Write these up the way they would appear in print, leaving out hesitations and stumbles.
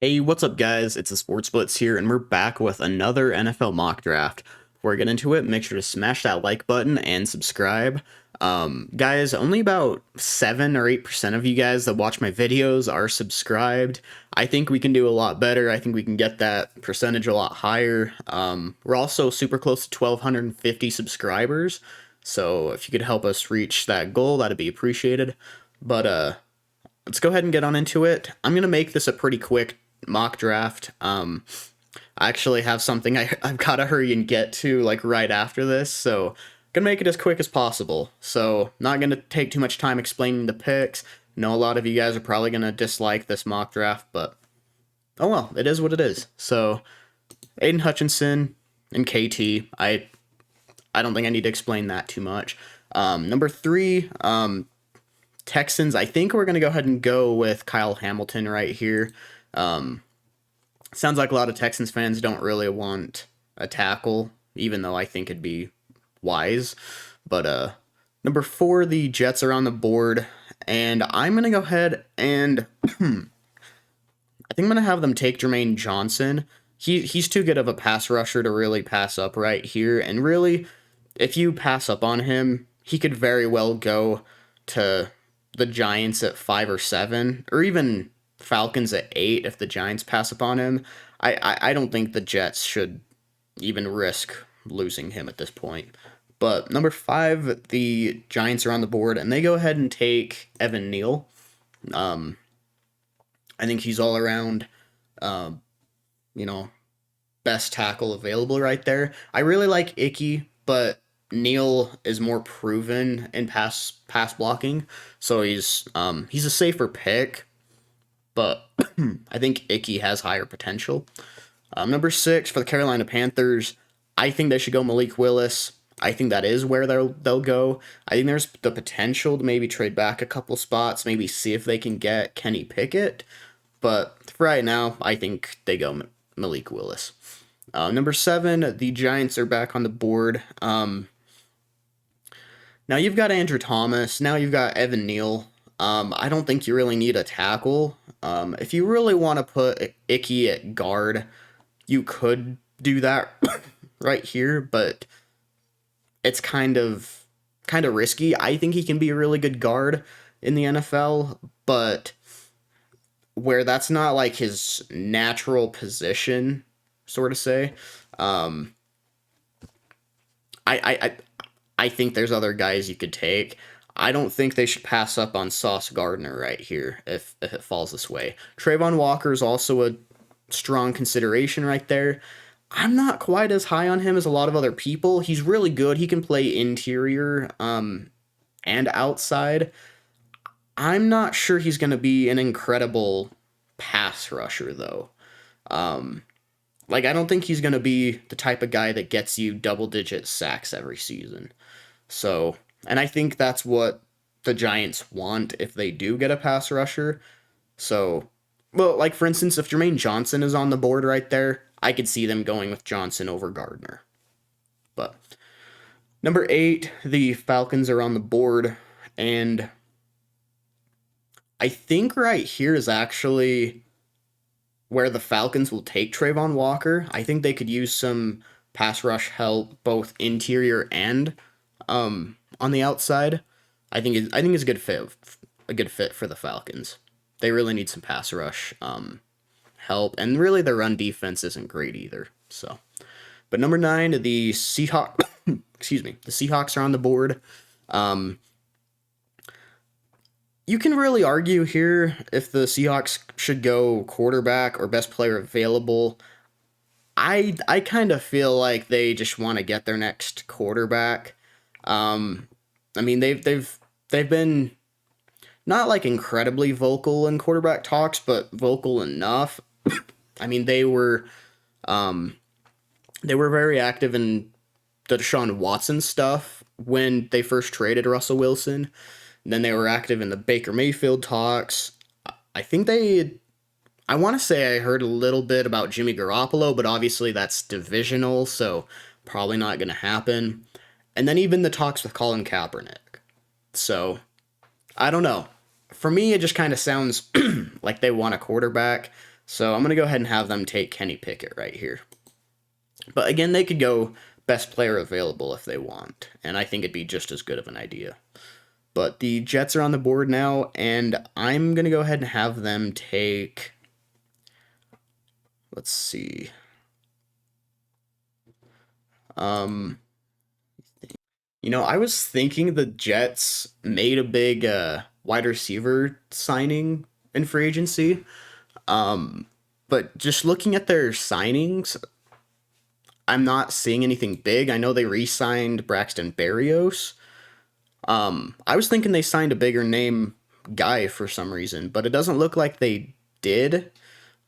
Hey, what's up, guys? It's the Sports Blitz here, and we're back with another NFL mock draft. Before we get into it, make sure to smash that like button and subscribe. Guys, only about 7 or 8% of you guys that watch my videos are subscribed. I think we can do a lot better. I think we can get that percentage a lot higher. We're also super close to 1,250 subscribers, so if you could help us reach that goal, that'd be appreciated. But let's go ahead and get on into it. I'm gonna make this a pretty quick mock draft. I actually have something I've got to hurry and get to like right after this, so gonna make it as quick as possible. So not gonna take too much time explaining the picks. Know a lot of you guys are probably gonna dislike this mock draft, but oh well, it is what it is. So Aiden Hutchinson and KT. I don't think I need to explain that too much. Number 3, Texans. I think we're gonna go ahead and go with Kyle Hamilton right here. Sounds like a lot of Texans fans don't really want a tackle, even though I think it'd be wise. But number 4, the Jets are on the board, and I'm gonna go ahead and I think I'm gonna have them take Jermaine Johnson. He's too good of a pass rusher to really pass up right here, and really, if you pass up on him, he could very well go to the Giants at 5 or 7, or even Falcons at 8 if the Giants pass upon him. I don't think the Jets should even risk losing him at this point. But number 5, the Giants are on the board, and they go ahead and take Evan Neal. I think he's all around, you know, best tackle available right there. I really like Icky, but Neal is more proven in pass blocking, so he's a safer pick. But I think Icky has higher potential. Number 6 for the Carolina Panthers, I think they should go Malik Willis. I think that is where they'll go. I think there's the potential to maybe trade back a couple spots, maybe see if they can get Kenny Pickett. But for right now, I think they go Malik Willis. Number 7, the Giants are back on the board. Now you've got Andrew Thomas. Now you've got Evan Neal. I don't think you really need a tackle. If you really want to put Icky at guard, you could do that right here, but it's kind of risky. I think he can be a really good guard in the NFL, but where that's not like his natural position, sort of say. I think there's other guys you could take. I don't think they should pass up on Sauce Gardner right here if it falls this way. Trayvon Walker is also a strong consideration right there. I'm not quite as high on him as a lot of other people. He's really good. He can play interior and outside. I'm not sure he's going to be an incredible pass rusher, though. I don't think he's going to be the type of guy that gets you double-digit sacks every season. So, and I think that's what the Giants want if they do get a pass rusher. So, well, like for instance, if Jermaine Johnson is on the board right there, I could see them going with Johnson over Gardner. But number 8, the Falcons are on the board, and I think right here is actually where the Falcons will take Trayvon Walker. I think they could use some pass rush help, both interior and on the outside. I think it's a good fit for the Falcons. They really need some pass rush help, and really their run defense isn't great either. So, but number 9, the Seahawks. Excuse me, the Seahawks are on the board. You can really argue here if the Seahawks should go quarterback or best player available. I kind of feel like they just want to get their next quarterback. I mean, they've been not like incredibly vocal in quarterback talks, but vocal enough. I mean, they were very active in the Deshaun Watson stuff when they first traded Russell Wilson. And then they were active in the Baker Mayfield talks. I want to say I heard a little bit about Jimmy Garoppolo, but obviously that's divisional, so probably not going to happen. And then even the talks with Colin Kaepernick. So, I don't know. For me, it just kind of sounds like they want a quarterback. So I'm going to go ahead and have them take Kenny Pickett right here. But again, they could go best player available if they want, and I think it'd be just as good of an idea. But the Jets are on the board now, and I'm going to go ahead and have them take, let's see. I was thinking the Jets made a big wide receiver signing in free agency. But just looking at their signings, I'm not seeing anything big. I know they re-signed Braxton Berrios. I was thinking they signed a bigger name guy for some reason, but it doesn't look like they did.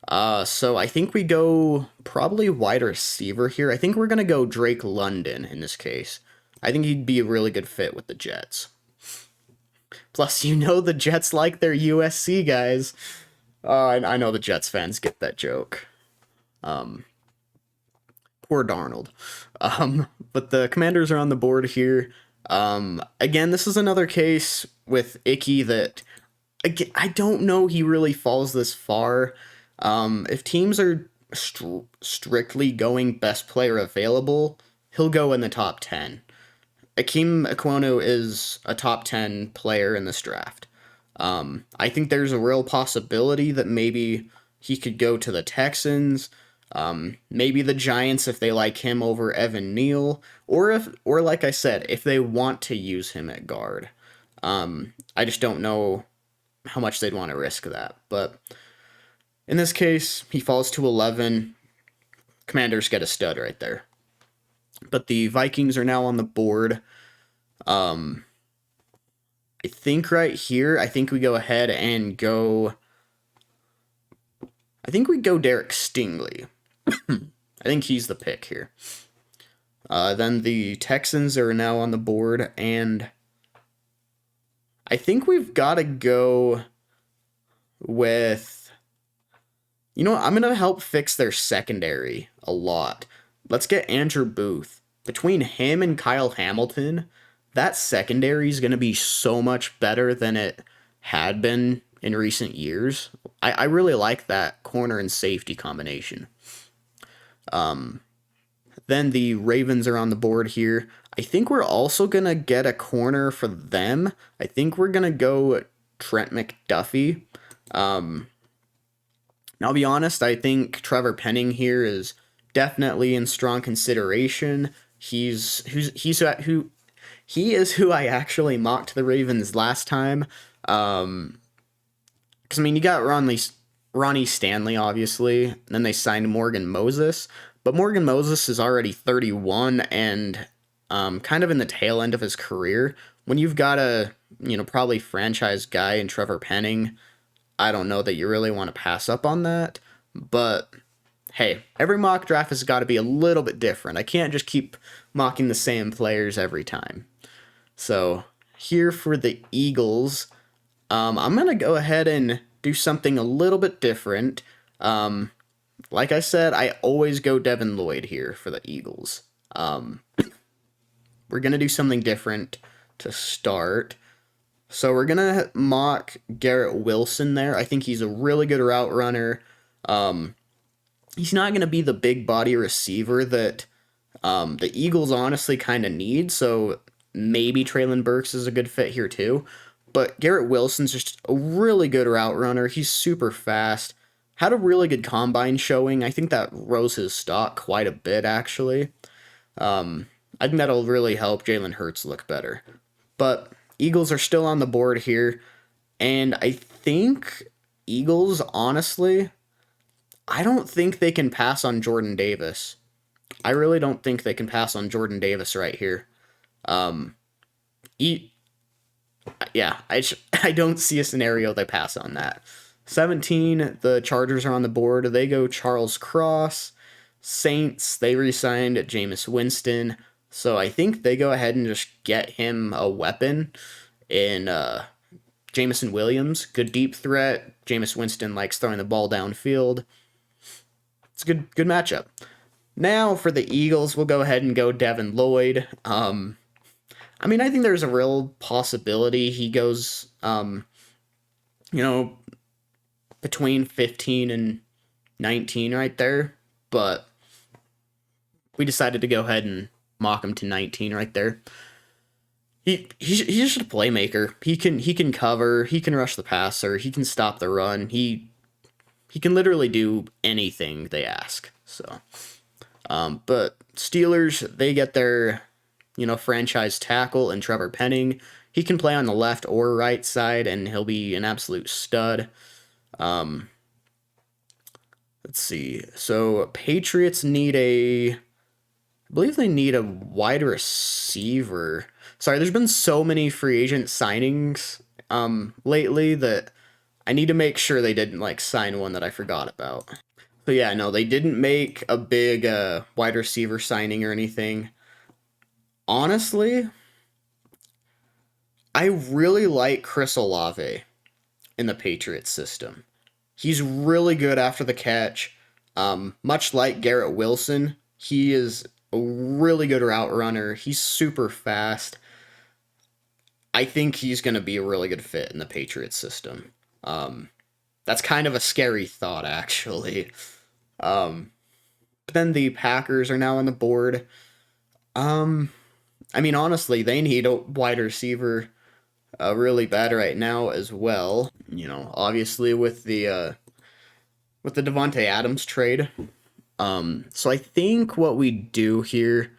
So I think we go probably wide receiver here. I think we're going to go Drake London in this case. I think he'd be a really good fit with the Jets. Plus, the Jets like their USC guys. I know the Jets fans get that joke. Poor Darnold. But the Commanders are on the board here. Again, this is another case with Icky that again, I don't know he really falls this far. If teams are strictly going best player available, he'll go in the top 10. Ikem Ekwonu is a top 10 player in this draft. I think there's a real possibility that maybe he could go to the Texans, maybe the Giants if they like him over Evan Neal, or like I said, if they want to use him at guard. I just don't know how much they'd want to risk that. But in this case, he falls to 11. Commanders get a stud right there. But the Vikings are now on the board. I think right here, I think we go ahead and go. I think we go Derek Stingley. I think he's the pick here. Then the Texans are now on the board, and I think we've got to go with. I'm going to help fix their secondary a lot. Let's get Andrew Booth. Between him and Kyle Hamilton, that secondary is going to be so much better than it had been in recent years. I really like that corner and safety combination. Then the Ravens are on the board here. I think we're also going to get a corner for them. I think we're going to go Trent McDuffie. Now, I'll be honest, I think Trevor Penning here is definitely in strong consideration. He is who I actually mocked the Ravens last time. Because you got Ronnie Stanley, obviously, and then they signed Morgan Moses, but Morgan Moses is already 31 and kind of in the tail end of his career. When you've got a probably franchise guy in Trevor Penning, I don't know that you really want to pass up on that, but hey, every mock draft has got to be a little bit different. I can't just keep mocking the same players every time. So here for the Eagles, I'm going to go ahead and do something a little bit different. Like I said, I always go Devin Lloyd here for the Eagles. We're going to do something different to start. So we're going to mock Garrett Wilson there. I think he's a really good route runner. He's not going to be the big body receiver that the Eagles honestly kind of need, so maybe Treylon Burks is a good fit here too. But Garrett Wilson's just a really good route runner. He's super fast. Had a really good combine showing. I think that rose his stock quite a bit, actually. I think that'll really help Jalen Hurts look better. But Eagles are still on the board here, and I think Eagles, honestly, I don't think they can pass on Jordan Davis. I really don't think they can pass on Jordan Davis right here. I don't see a scenario they pass on that. 17, the Chargers are on the board. They go Charles Cross. Saints, they re-signed Jameis Winston. So I think they go ahead and just get him a weapon in Jameson Williams. Good deep threat. Jameis Winston likes throwing the ball downfield. It's a good matchup. Now for the Eagles, we'll go ahead and go Devin Lloyd. I think there's a real possibility he goes, between 15 and 19 right there, but we decided to go ahead and mock him to 19 right there. He's just a playmaker. He can cover, he can rush the passer, he can stop the run. He can literally do anything they ask. So, but Steelers, they get their, franchise tackle and Trevor Penning. He can play on the left or right side, and he'll be an absolute stud. Let's see. So Patriots need I believe they need a wide receiver. Sorry, there's been so many free agent signings lately that I need to make sure they didn't sign one that I forgot about. So yeah, no, they didn't make a big wide receiver signing or anything. Honestly, I really like Chris Olave in the Patriots system. He's really good after the catch. Much like Garrett Wilson, he is a really good route runner. He's super fast. I think he's going to be a really good fit in the Patriots system. That's kind of a scary thought, actually. But then the Packers are now on the board. I mean, honestly, they need a wide receiver really bad right now as well. Obviously with the Davante Adams trade. So I think what we do here,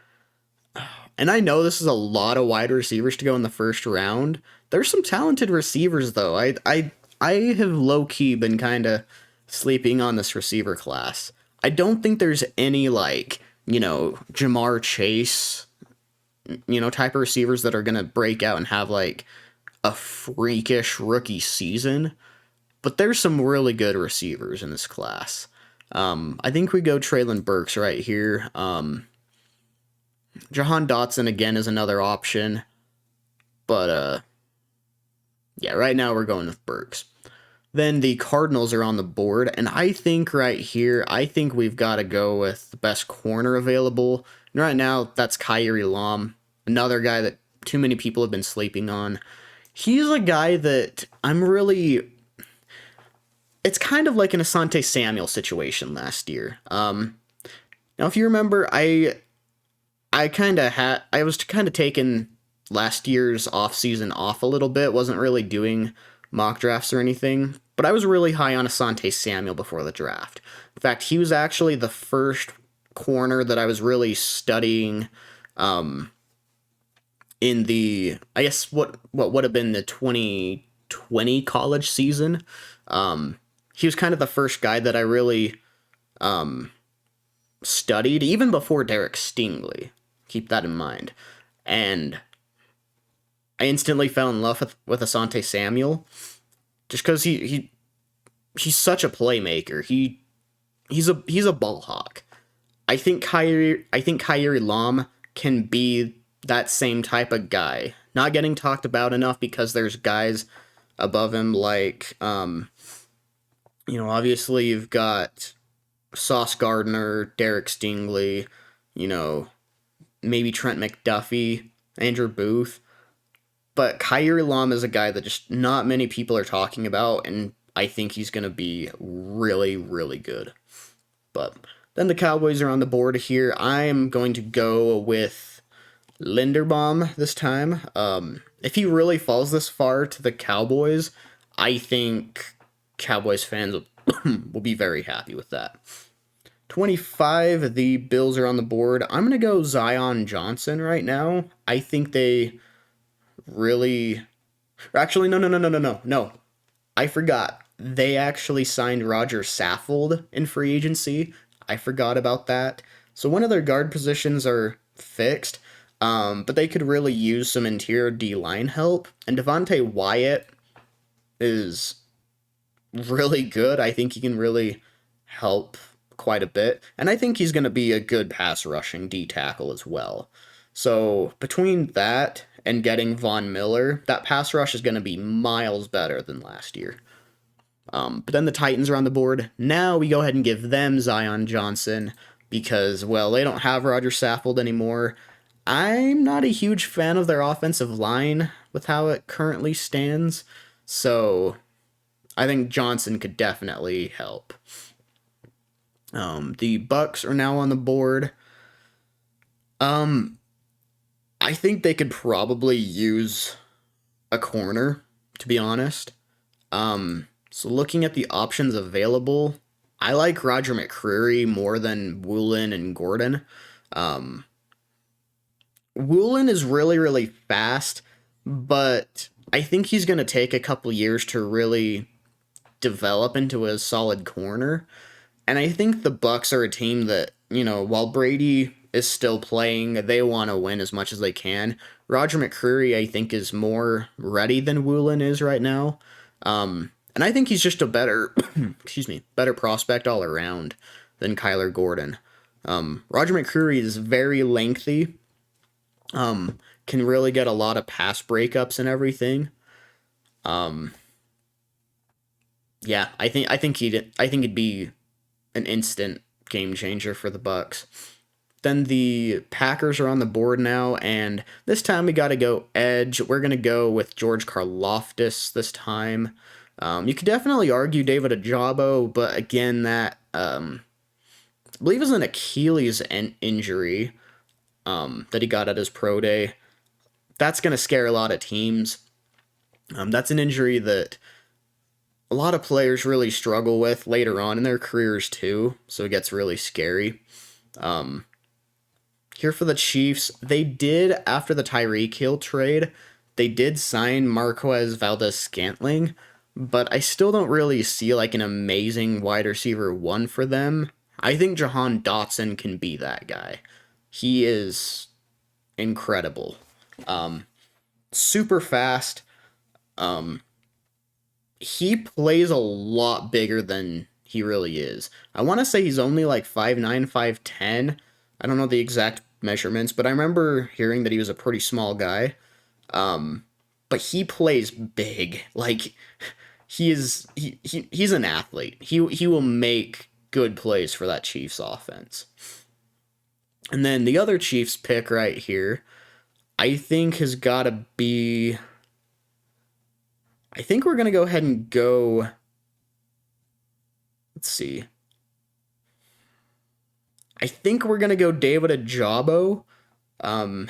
and I know this is a lot of wide receivers to go in the first round. There's some talented receivers though. I have low key been kind of sleeping on this receiver class. I don't think there's any Jamar Chase, type of receivers that are gonna break out and have a freakish rookie season. But there's some really good receivers in this class. I think we go Treylon Burks right here. Jahan Dotson again is another option. But yeah, right now we're going with Burks. Then the Cardinals are on the board, and I think right here, we've got to go with the best corner available. And right now, that's Kaiir Elam, another guy that too many people have been sleeping on. He's a guy that it's kind of like an Asante Samuel situation last year. Now, if you remember, I was kind of taking last year's offseason off a little bit, wasn't really doing mock drafts or anything, but I was really high on Asante Samuel before the draft. In fact, he was actually the first corner that I was really studying in the, I guess, what would have been the 2020 college season. He was kind of the first guy that I really studied, even before Derek Stingley. Keep that in mind. And I instantly fell in love with Asante Samuel, just because he's such a playmaker. He's a ball hawk. I think Kaiir Elam can be that same type of guy. Not getting talked about enough because there's guys above him obviously you've got Sauce Gardner, Derek Stingley, maybe Trent McDuffie, Andrew Booth. But Kaiir Elam is a guy that just not many people are talking about, and I think he's going to be really, really good. But then the Cowboys are on the board here. I'm going to go with Linderbaum this time. If he really falls this far to the Cowboys, I think Cowboys fans will be very happy with that. 25, the Bills are on the board. I'm going to go Zion Johnson right now. I think they really... Actually, no. I forgot. They actually signed Roger Saffold in free agency. I forgot about that. So one of their guard positions are fixed, but they could really use some interior D-line help. And Devontae Wyatt is really good. I think he can really help quite a bit. And I think he's going to be a good pass rushing D tackle as well. So between that and getting Von Miller, that pass rush is going to be miles better than last year. But then the Titans are on the board. Now we go ahead and give them Zion Johnson because, well, they don't have Roger Saffold anymore. I'm not a huge fan of their offensive line with how it currently stands. So I think Johnson could definitely help. The Bucks are now on the board. I think they could probably use a corner, to be honest. So looking at the options available, I like Roger McCreary more than Woolen and Gordon. Um, Woolen is really, really fast, but I think he's going to take a couple years to really develop into a solid corner. And I think the Bucks are a team that, while Brady is still playing, they want to win as much as they can. Roger McCreary, I think, is more ready than Woolen is right now. And I think he's just a better, better prospect all around than Kyler Gordon. Roger McCreary is very lengthy. Can really get a lot of pass breakups and everything. Yeah, I think it'd be an instant game changer for the Bucks. Then the Packers are on the board now, and this time we got to go edge. We're going to go with George Karlaftis this time. You could definitely argue David Ojabo, but again, that I believe it was an Achilles injury that he got at his pro day. That's going to scare a lot of teams. That's an injury that a lot of players really struggle with later on in their careers too, so it gets really scary. Here for the Chiefs, they did, after the Tyreek Hill trade, they did sign Marquez Valdes-Scantling, but I still don't really see like an amazing wide receiver one for them. I think Jahan Dotson can be that guy. He is incredible. Super fast. He plays a lot bigger than he really is. I want to say he's only like 5'9", 5'10". I don't know the exact measurements, but I remember hearing that he was a pretty small guy. But he plays big. Like he's an athlete. He will make good plays for that Chiefs offense. And then the other Chiefs pick right here, I think has got to be, I think we're going to go ahead and go, let's see. I think we're going to go David Ojabo,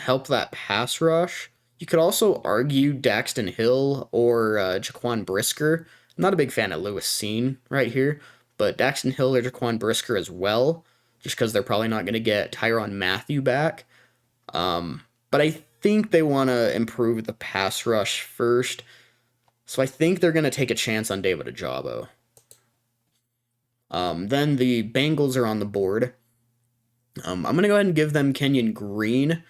help that pass rush. You could also argue Daxton Hill or Jaquan Brisker. I'm not a big fan of Lewis Cine right here, but Daxton Hill or Jaquan Brisker as well, just because they're probably not going to get Tyrann Mathieu back. But I think they want to improve the pass rush first, so I think they're going to take a chance on David Ojabo. Then the Bengals are on the board. I'm going to go ahead and give them Kenyon Green.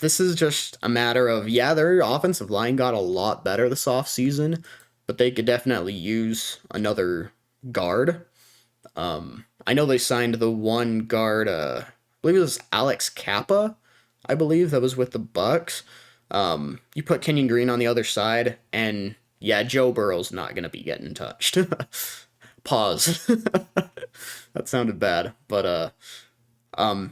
This is just a matter of, yeah, their offensive line got a lot better this offseason, but they could definitely use another guard. I know they signed the one guard, I believe it was Alex Kappa, I believe, that was with the Bucks. You put Kenyon Green on the other side, and yeah, Joe Burrow's not going to be getting touched. Pause. That sounded bad, but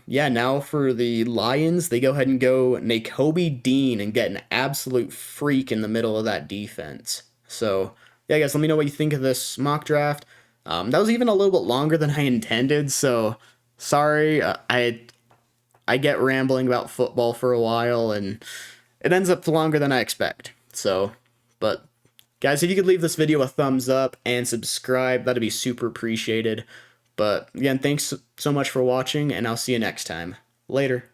yeah, now for the Lions, they go ahead and go Nakobe Dean and get an absolute freak in the middle of that defense. So, yeah, guys, let me know what you think of this mock draft. That was even a little bit longer than I intended, so sorry. I get rambling about football for a while, and it ends up longer than I expect. So, but guys, if you could leave this video a thumbs up and subscribe, that'd be super appreciated. But again, thanks so much for watching, and I'll see you next time. Later.